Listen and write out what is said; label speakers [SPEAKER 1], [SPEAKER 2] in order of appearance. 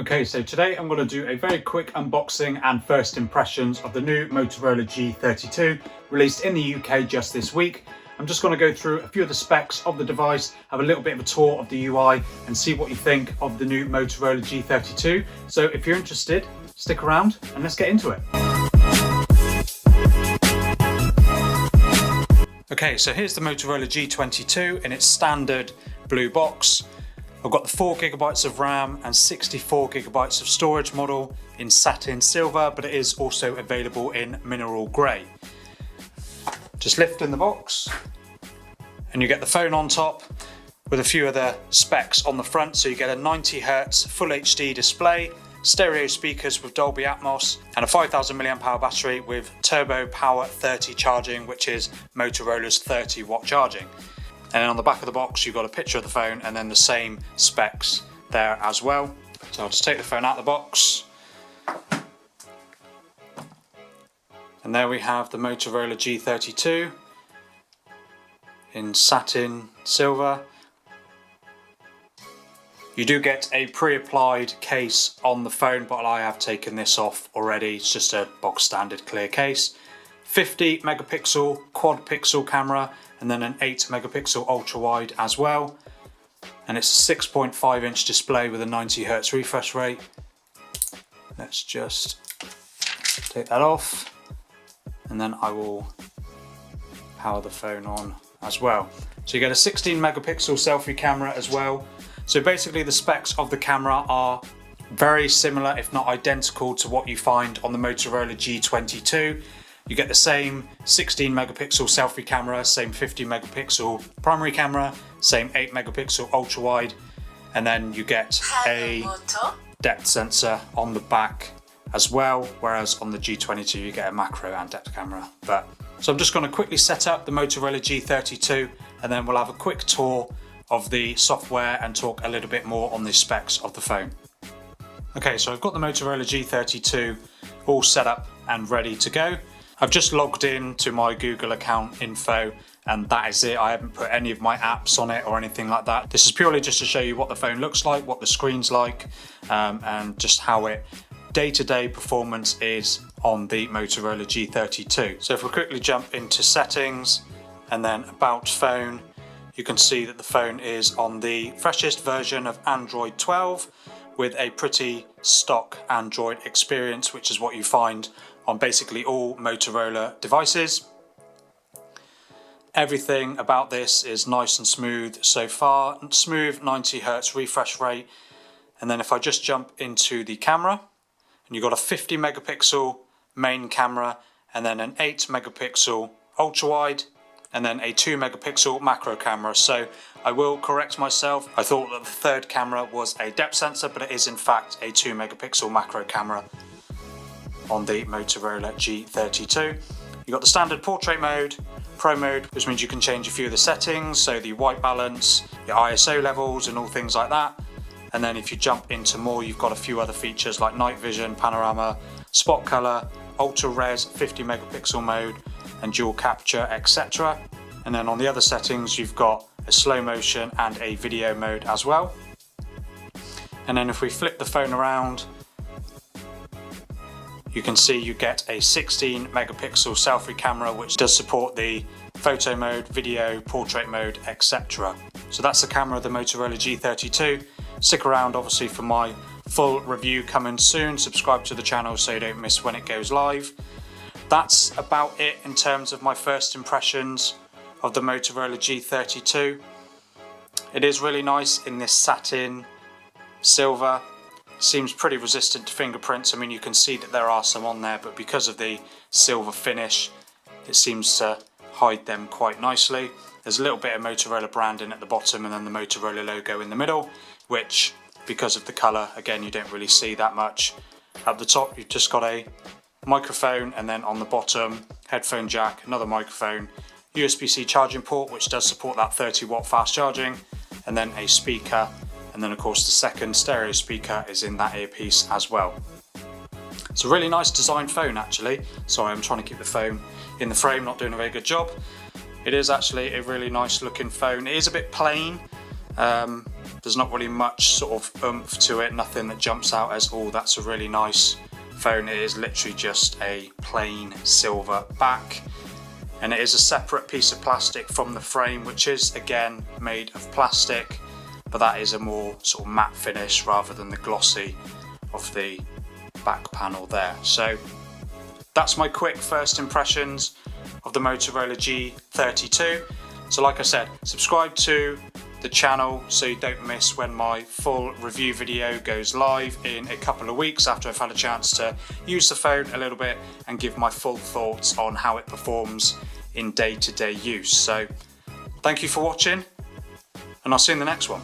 [SPEAKER 1] Okay, so today I'm going to do a very quick unboxing and first impressions of the new Motorola G32 released in the UK just this week. I'm just going to go through a few of the specs of the device, have a little bit of a tour of the UI and see what you think of the new Motorola G32. So if you're interested, stick around and let's get into it. Okay, so here's the Motorola G32 in its standard blue box. I've got the 4GB of RAM and 64GB of storage model in satin silver, but it is also available in mineral grey. Just lift in the box and you get the phone on top with a few other specs on the front. So you get a 90Hz full HD display, stereo speakers with Dolby Atmos, and a 5000 mAh battery with Turbo Power 30 charging, which is Motorola's 30-watt charging. And then on the back of the box, you've got a picture of the phone and then the same specs there as well. So I'll just take the phone out of the box. And there we have the Motorola G32 in satin silver. You do get a pre-applied case on the phone, but I have taken this off already. It's just a box standard clear case. 50 megapixel quad pixel camera and then an 8 megapixel ultra wide as well. And it's a 6.5 inch display with a 90Hz refresh rate. Let's just take that off and then I will power the phone on as well. So you get a 16 megapixel selfie camera as well. So basically the specs of the camera are very similar, if not identical, to what you find on the Motorola G22. You get the same 16 megapixel selfie camera, same 50 megapixel primary camera, same 8 megapixel ultra wide, and then you get a depth sensor on the back as well, whereas on the G22 you get a macro and depth camera. So I'm just going to quickly set up the Motorola G32 and then we'll have a quick tour of the software and talk a little bit more on the specs of the phone. Okay, so I've got the Motorola G32 all set up and ready to go. I've just logged in to my Google account info and that is it. I haven't put any of my apps on it or anything like that. This is purely just to show you what the phone looks like, what the screen's like, and just how it day-to-day performance is on the Motorola G32. So if we quickly jump into settings and then about phone, you can see that the phone is on the freshest version of Android 12 with a pretty stock Android experience, which is what you find on basically all Motorola devices. Everything about this is nice and smooth so far. Smooth 90Hz refresh rate. And then if I just jump into the camera, and you've got a 50 megapixel main camera and then an 8 megapixel ultra wide and then a 2 megapixel macro camera. So I will correct myself. I thought that the third camera was a depth sensor, but it is in fact a 2 megapixel macro camera on the Motorola G32. You've got the standard portrait mode, pro mode, which means you can change a few of the settings, so the white balance, your ISO levels and all things like that. And then if you jump into more, you've got a few other features like night vision, panorama, spot color, ultra res, 50 megapixel mode and dual capture, etc. And then on the other settings, you've got a slow motion and a video mode as well. And then if we flip the phone around, you can see you get a 16 megapixel selfie camera, which does support the photo mode, video, portrait mode, etc. So that's the camera of the Motorola G32. Stick around obviously for my full review coming soon. Subscribe to the channel so you don't miss when it goes live. That's about it in terms of my first impressions of the Motorola G32. It is really nice in this satin silver. Seems pretty resistant to fingerprints. I mean, you can see that there are some on there, but because of the silver finish, it seems to hide them quite nicely. There's a little bit of Motorola branding at the bottom and then the Motorola logo in the middle, which, because of the colour, again, you don't really see that much. At the top, you've just got a microphone, and then on the bottom, headphone jack, another microphone, USB-C charging port, which does support that 30-watt fast charging, and then a speaker. And then of course the second stereo speaker is in that earpiece as well. It's a really nice designed phone actually. Sorry, I'm trying to keep the phone in the frame, not doing a very good job. It is actually a really nice looking phone. It is a bit plain. There's not really much sort of oomph to it, nothing that jumps out as, oh, that's a really nice phone. It is literally just a plain silver back, and it is a separate piece of plastic from the frame, which is again made of plastic, but that is a more sort of matte finish rather than the glossy of the back panel there. So that's my quick first impressions of the Motorola G32. So like I said, subscribe to the channel so you don't miss when my full review video goes live in a couple of weeks after I've had a chance to use the phone a little bit and give my full thoughts on how it performs in day-to-day use. So thank you for watching, and I'll see you in the next one.